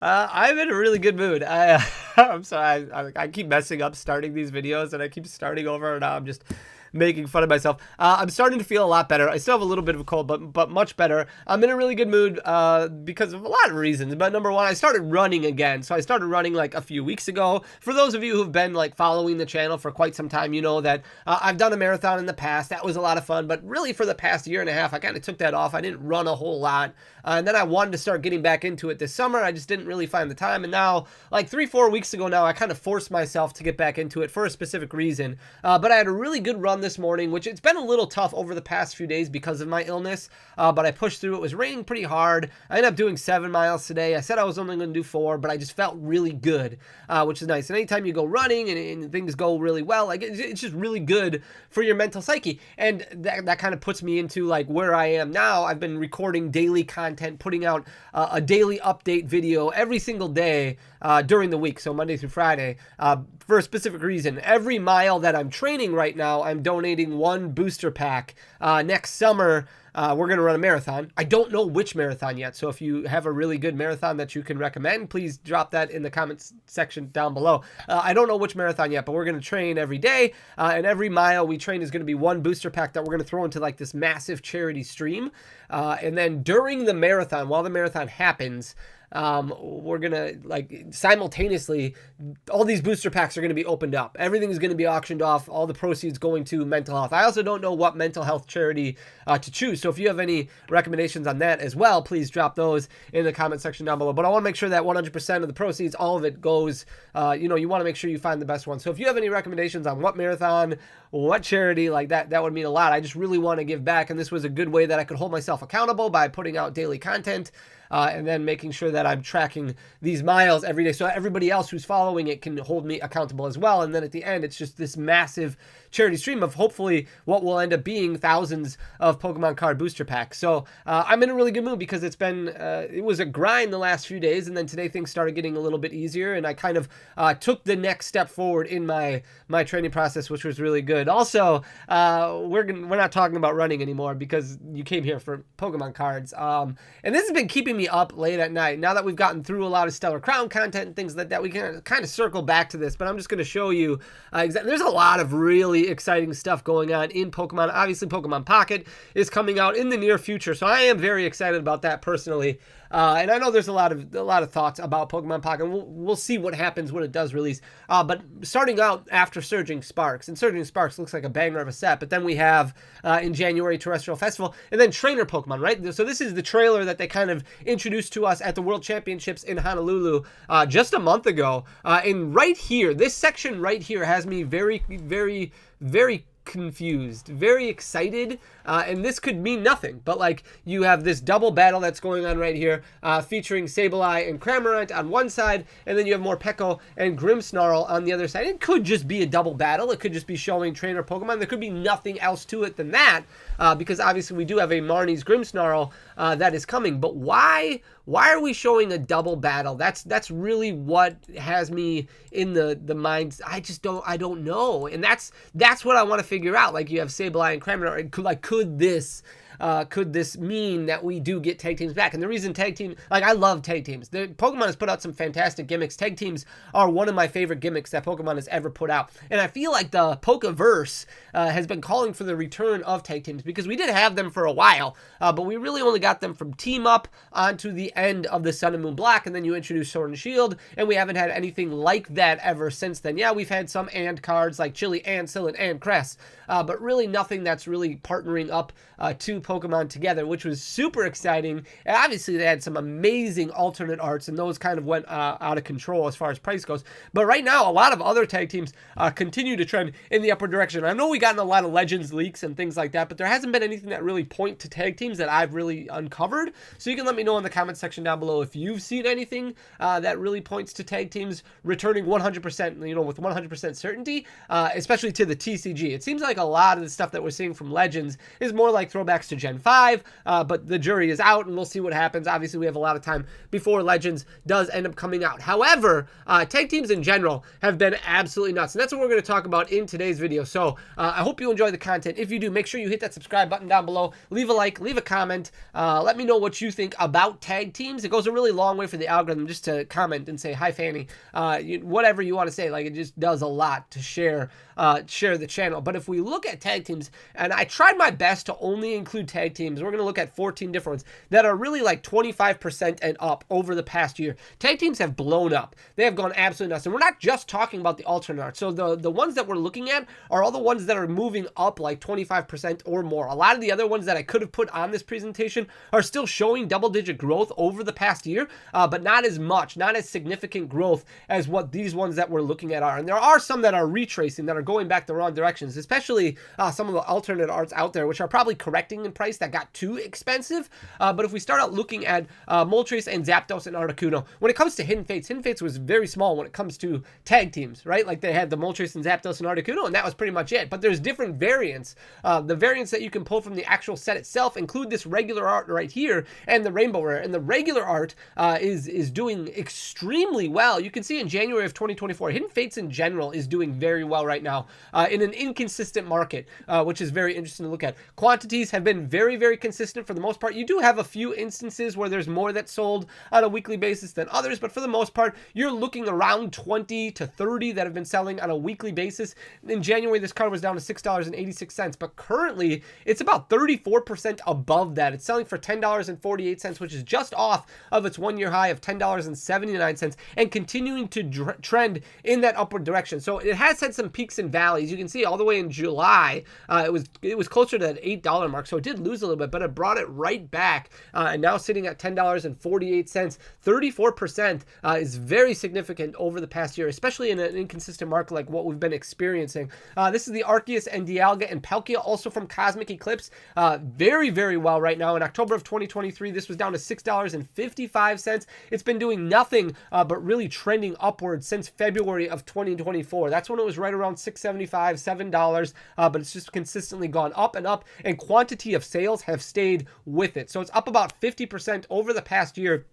I'm in a really good mood. I'm sorry, I keep messing up starting these videos, and I keep starting over, and now I'm just making fun of myself. I'm starting to feel a lot better. I still have a little bit of a cold, but much better. I'm in a really good mood because of a lot of reasons. But number one, I started running again. So I started running like a few weeks ago. For those of you who've been like following the channel for quite some time, you know that I've done a marathon in the past. That was a lot of fun. But really, for the past year and a half, I kind of took that off. I didn't run a whole lot. And then I wanted to start getting back into it this summer. I just didn't really find the time. And now, like 3-4 weeks ago now, I kind of forced myself to get back into it for a specific reason. But I had a really good run this morning, which it's been a little tough over the past few days because of my illness. But I pushed through. It was raining pretty hard. I ended up doing 7 miles today. I said I was only going to do 4, but I just felt really good, which is nice. And anytime you go running and things go really well, like it's just really good for your mental psyche. And that kind of puts me into like where I am now. I've been recording daily content, putting out a daily update video every single day during the week, so Monday through Friday, for a specific reason. Every mile that I'm training right now, I'm donating 1 booster pack. Next summer, we're going to run a marathon. I don't know which marathon yet, so if you have a really good marathon that you can recommend, please drop that in the comments section down below. I don't know which marathon yet, but we're going to train every day, and every mile we train is going to be 1 booster pack that we're going to throw into like this massive charity stream. And then during the marathon, while the marathon happens, we're gonna like simultaneously, all these booster packs are gonna be opened up. Everything is gonna be auctioned off. All the proceeds going to mental health. I also don't know what mental health charity to choose. So if you have any recommendations on that as well, please drop those in the comment section down below. But I want to make sure that 100% of the proceeds, all of it goes. You want to make sure you find the best one. So if you have any recommendations on what marathon, what charity, like that would mean a lot. I just really want to give back, and this was a good way that I could hold myself accountable by putting out daily content. And then making sure that I'm tracking these miles every day so everybody else who's following it can hold me accountable as well. And then at the end, it's just this massive charity stream of hopefully what will end up being thousands of Pokemon card booster packs. So I'm in a really good mood because it was a grind the last few days, and then today things started getting a little bit easier, and I kind of took the next step forward in my training process, which was really good. Also, we're not talking about running anymore because you came here for Pokemon cards, and this has been keeping me up late at night. Now that we've gotten through a lot of Stellar Crown content and things like that, we can kind of circle back to this, but I'm just going to show you there's a lot of really exciting stuff going on in Pokemon. Obviously, Pokemon Pocket is coming out in the near future, so I am very excited about that personally. And I know there's a lot of thoughts about Pokemon Pocket. We'll see what happens when it does release. But starting out after Surging Sparks, and Surging Sparks looks like a banger of a set. But then we have in January Terrestrial Festival, and then Trainer Pokemon, right? So this is the trailer that they kind of introduced to us at the World Championships in Honolulu just a month ago. And right here, this section right here has me very, very, very confused, very excited, and this could mean nothing, but like you have this double battle that's going on right here, featuring Sableye and Cramorant on one side, and then you have Morpeko and Grimmsnarl on the other side. It could just be a double battle. It could just be showing trainer Pokemon. There could be nothing else to it than that, because obviously we do have a Marnie's Grimmsnarl that is coming. But why are we showing a double battle? That's really what has me in the mind. I don't know, and that's what I want to figure out. Like you have Sableye and Cramorant. Could this mean that we do get tag teams back? And the reason tag team, like I love tag teams. Pokemon has put out some fantastic gimmicks. Tag teams are one of my favorite gimmicks that Pokemon has ever put out. And I feel like the Pokeverse has been calling for the return of tag teams because we did have them for a while, but we really only got them from Team Up onto the end of the Sun and Moon Black, and then you introduced Sword and Shield, and we haven't had anything like that ever since then. Yeah, we've had some and cards like Chili and Silent and Cress, but really nothing that's really partnering up to Pokemon together, which was super exciting. And obviously they had some amazing alternate arts, and those kind of went out of control as far as price goes. But right now, a lot of other tag teams continue to trend in the upward direction. I know we gotten a lot of Legends leaks and things like that, but there hasn't been anything that really point to tag teams that I've really uncovered. So you can let me know in the comment section down below if you've seen anything that really points to tag teams returning 100%, with 100% certainty, especially to the TCG. It seems like a lot of the stuff that we're seeing from Legends is more like throwbacks to Gen 5, but the jury is out, and we'll see what happens. Obviously, we have a lot of time before Legends does end up coming out. However, tag teams in general have been absolutely nuts, and that's what we're going to talk about in today's video. So I hope you enjoy the content. If you do, make sure you hit that subscribe button down below, leave a like, leave a comment, let me know what you think about tag teams. It goes a really long way for the algorithm just to comment and say, hi, Fanny, whatever you want to say. Like, it just does a lot to share the channel. But if we look at tag teams, and I tried my best to only include tag teams, we're going to look at 14 different ones that are really like 25% and up over the past year. Tag teams have blown up. They have gone absolutely nuts. And we're not just talking about the alternate art. So the ones that we're looking at are all the ones that are moving up like 25% or more. A lot of the other ones that I could have put on this presentation are still showing double-digit growth over the past year, but not as much, not as significant growth as what these ones that we're looking at are. And there are some that are retracing, that are going back the wrong directions, especially some of the alternate arts out there, which are probably correcting in price that got too expensive. But if we start out looking at Moltres and Zapdos and Articuno, when it comes to Hidden Fates was very small when it comes to tag teams, right? Like, they had the Moltres and Zapdos and Articuno, and that was pretty much it. But there's different variants. The variants that you can pull from the actual set itself include this regular art right here and the rainbow rare. And the regular art is doing extremely well. You can see in January of 2024, Hidden Fates in general is doing very well right now in an inconsistent market, which is very interesting to look at. Quantities have been very, very consistent for the most part. You do have a few instances where there's more that's sold on a weekly basis than others, but for the most part, you're looking around 20 to 30 that have been selling on a weekly basis. In January, this card was down to $6.86, but currently it's about 34% above that. It's selling for $10.48, which is just off of its one-year high of $10.79, and continuing to trend in that upward direction. So it has had some peaks and valleys. You can see all the way in July, it was closer to that $8 mark, so it did lose a little bit, but it brought it right back, and now sitting at $10.48. 34% is very significant over the past year, especially in an inconsistent market like what we've been experiencing. This is the Arceus and Dialga and Palkia, also from Cosmic Eclipse. Very, very well right now. In October of 2023, this was down to $6.55. It's been doing nothing but really trending upwards since February of 2024. That's when it was right around $6.75, $7, but it's just consistently gone up and up, and quantity of sales have stayed with it. So it's up about 50% over the past year.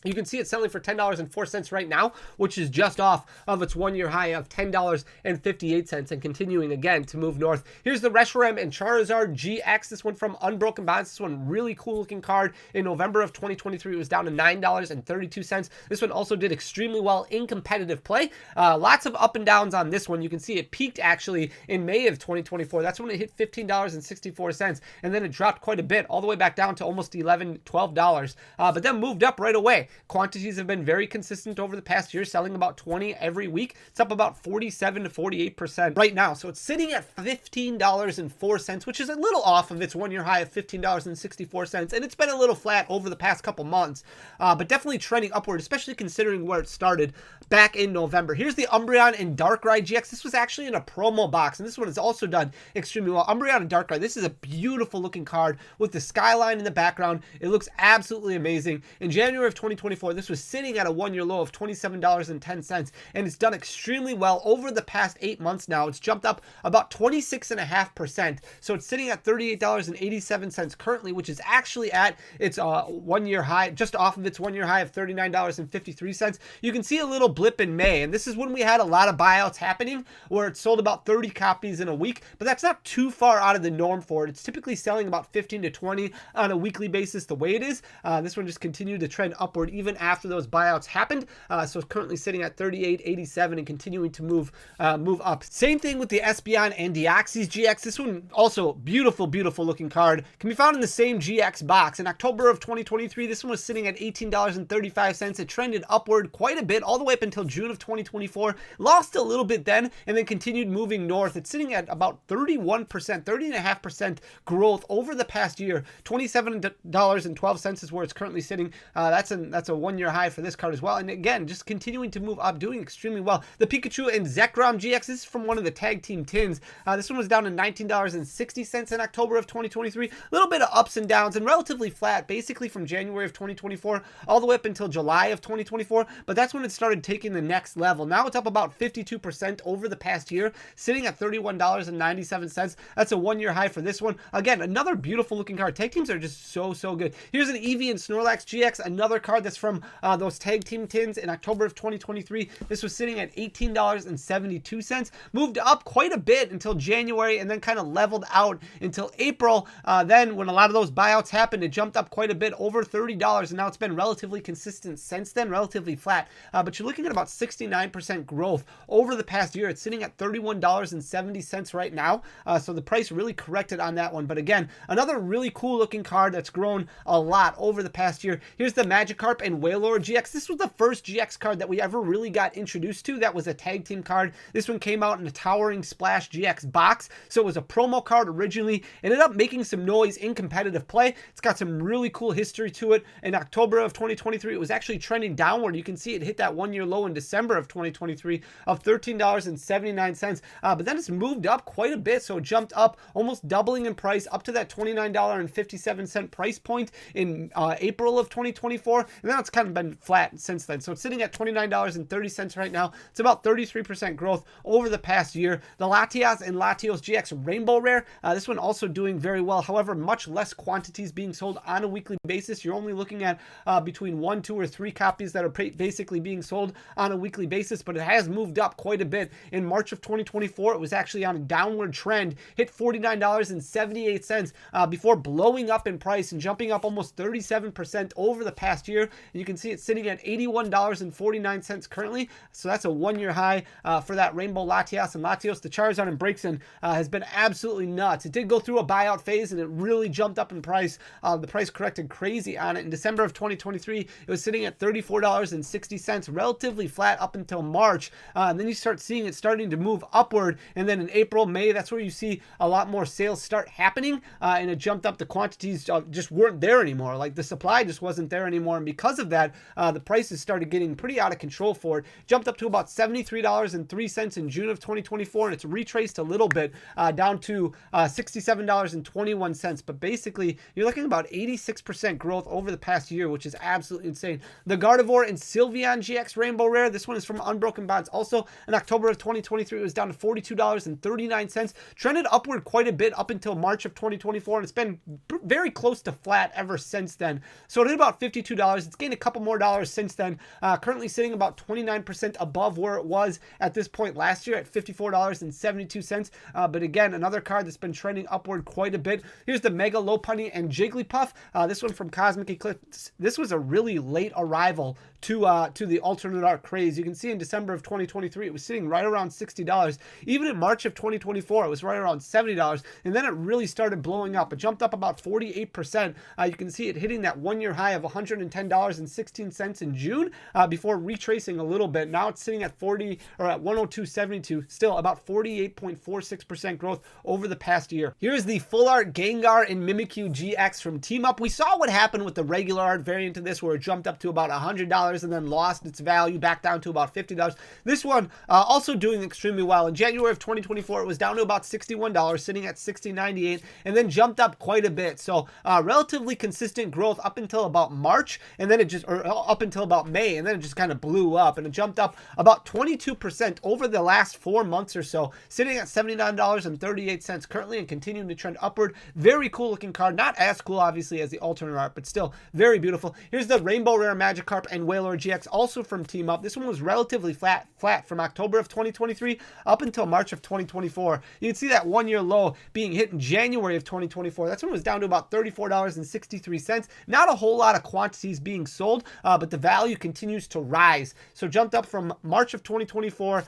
You can see it selling for $10.04 right now, which is just off of its one-year high of $10.58, and continuing again to move north. Here's the Reshiram and Charizard GX. This one from Unbroken Bonds. This one, really cool looking card. In November of 2023, it was down to $9.32. This one also did extremely well in competitive play. Lots of up and downs on this one. You can see it peaked actually in May of 2024. That's when it hit $15.64, and then it dropped quite a bit, all the way back down to almost $11, $12, but then moved up right away. Quantities have been very consistent over the past year, selling about 20 every week. It's up about 47 to 48% right now. So it's sitting at $15.04, which is a little off of its one-year high of $15.64. And it's been a little flat over the past couple months, but definitely trending upward, especially considering where it started back in November. Here's the Umbreon and Darkrai GX. This was actually in a promo box, and this one has also done extremely well. Umbreon and Darkrai, this is a beautiful looking card with the skyline in the background. It looks absolutely amazing. In January of 2024, this was sitting at a one-year low of $27.10, and it's done extremely well over the past 8 months now. It's jumped up about 26.5%, so it's sitting at $38.87 currently, which is actually at its one-year high, just off of its one-year high of $39.53. You can see a little blip in May, and this is when we had a lot of buyouts happening, where it sold about 30 copies in a week, but that's not too far out of the norm for it. It's typically selling about 15 to 20 on a weekly basis the way it is. This one just continued to trend upward even after those buyouts happened. So it's currently sitting at $38.87 and continuing to move up. Same thing with the Espeon and Deoxys GX. This one also beautiful, beautiful looking card. Can be found in the same GX box. In October of 2023, this one was sitting at $18.35. It trended upward quite a bit all the way up until June of 2024. Lost a little bit then and then continued moving north. It's sitting at about 31%, 30.5% growth over the past year. $27.12 is where it's currently sitting. That's That's a 1-year high for this card as well. And again, just continuing to move up, doing extremely well. The Pikachu and Zekrom GX, this is from one of the tag team tins. This one was down to $19.60 in October of 2023. A little bit of ups and downs and relatively flat, basically from January of 2024 all the way up until July of 2024. But that's when it started taking the next level. Now it's up about 52% over the past year, sitting at $31.97. That's a 1-year high for this one. Again, another beautiful looking card. Tag teams are just so good. Here's an Eevee and Snorlax GX, another card that's from those tag team tins in October of 2023. This was sitting at $18.72. Moved up quite a bit until January and then kind of leveled out until April. Then when a lot of those buyouts happened, it jumped up quite a bit, over $30, and now it's been relatively consistent since then, relatively flat. But you're looking at about 69% growth over the past year. It's sitting at $31.70 right now. So the price really corrected on that one. But again, another really cool looking card that's grown a lot over the past year. Here's the Magikarp and Wailord GX. This was the first GX card that we ever really got introduced to. That was a tag team card. This one came out in a Towering Splash GX box. So it was a promo card originally. Ended up making some noise in competitive play. It's got some really cool history to it. In October of 2023, it was actually trending downward. You can see it hit that 1-year low in December of 2023 of $13.79. But then it's moved up quite a bit. So it jumped up, almost doubling in price, up to that $29.57 price point in April of 2024. And then it's kind of been flat since then. So it's sitting at $29.30 right now. It's about 33% growth over the past year. The Latias and Latios GX Rainbow Rare. This one also doing very well. However, much less quantities being sold on a weekly basis. You're only looking at between 1, 2, or 3 copies that are basically being sold on a weekly basis, but it has moved up quite a bit. In March of 2024, it was actually on a downward trend, hit $49.78 before blowing up in price and jumping up almost 37% over the past year. And you can see it's sitting at $81.49 currently. So that's a 1-year high for that Rainbow Latias and Latios. The Charizard and Braixen has been absolutely nuts. It did go through a buyout phase and it really jumped up in price. The price corrected crazy on it. In December of 2023, it was sitting at $34.60, relatively flat up until March. And then you start seeing it starting to move upward. And then in April, May, that's where you see a lot more sales start happening. And it jumped up. The quantities just weren't there anymore. Like the supply just wasn't there anymore. And because of that, the prices started getting pretty out of control for it. Jumped up to about $73.03 in June of 2024. And it's retraced a little bit down to $67.21. But basically, you're looking at about 86% growth over the past year, which is absolutely insane. The Gardevoir and Sylveon GX Rainbow Rare. This one is from Unbroken Bonds. Also in October of 2023, it was down to $42.39. Trended upward quite a bit up until March of 2024, and it's been very close to flat ever since then. So it hit about $52. It's gained a couple more dollars since then. Currently sitting about 29% above where it was at this point last year at $54.72. But again, another card that's been trending upward quite a bit. Here's the Mega Lopunny and Jigglypuff. This one from Cosmic Eclipse. This was a really late arrival to the alternate art craze. You can see in December of 2023, it was sitting right around $60. Even in March of 2024, it was right around $70. And then it really started blowing up. It jumped up about 48%. You can see it hitting that 1-year high of $110.16 in June before retracing a little bit. Now it's sitting at 102.72, still about 48.46% growth over the past year. Here's the full art Gengar and Mimikyu GX from Team Up. We saw what happened with the regular art variant of this, where it jumped up to about $100 and then lost its value back down to about $50. This one also doing extremely well. In January of 2024, it was down to about $61, sitting at $60.98, and then jumped up quite a bit. So relatively consistent growth up until about March, and then it just, or up until about May, and then it just kind of blew up, and it jumped up about 22% over the last 4 months or so, sitting at $79.38 currently and continuing to trend upward. Very cool looking card. Not as cool, obviously, as the alternate art, but still very beautiful. Here's the Rainbow Rare Magikarp and Wailord GX, also from Team Up. This one was relatively flat from October of 2023 up until March of 2024. You can see that 1-year low being hit in January of 2024. That's when it was down to about $34.63. Not a whole lot of quantities being sold, but the value continues to rise. So jumped up from March of 2024.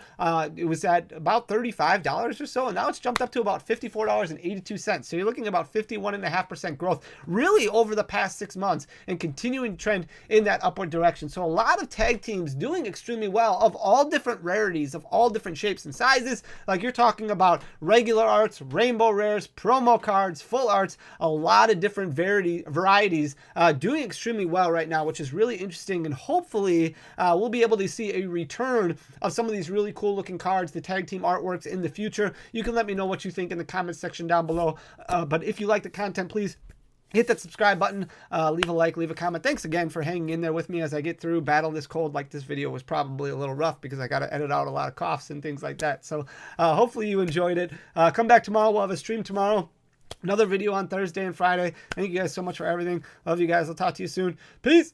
It was at about $35 or so, and now it's jumped up to about $54.82. So you're looking at about 51.5% growth really over the past 6 months and continuing trend in that upward direction. So So a lot of tag teams doing extremely well of all different rarities, of all different shapes and sizes. Like you're talking about regular arts, rainbow rares, promo cards, full arts, a lot of different varieties doing extremely well right now, which is really interesting. And hopefully we'll be able to see a return of some of these really cool looking cards, the tag team artworks in the future. You can let me know what you think in the comments section down below. But if you like the content, please hit that subscribe button, leave a like, leave a comment. Thanks again for hanging in there with me as I get through, battle this cold. Like, this video was probably a little rough because I got to edit out a lot of coughs and things like that. So hopefully you enjoyed it. Come back tomorrow. We'll have a stream tomorrow. Another video on Thursday and Friday. Thank you guys so much for everything. Love you guys. I'll talk to you soon. Peace.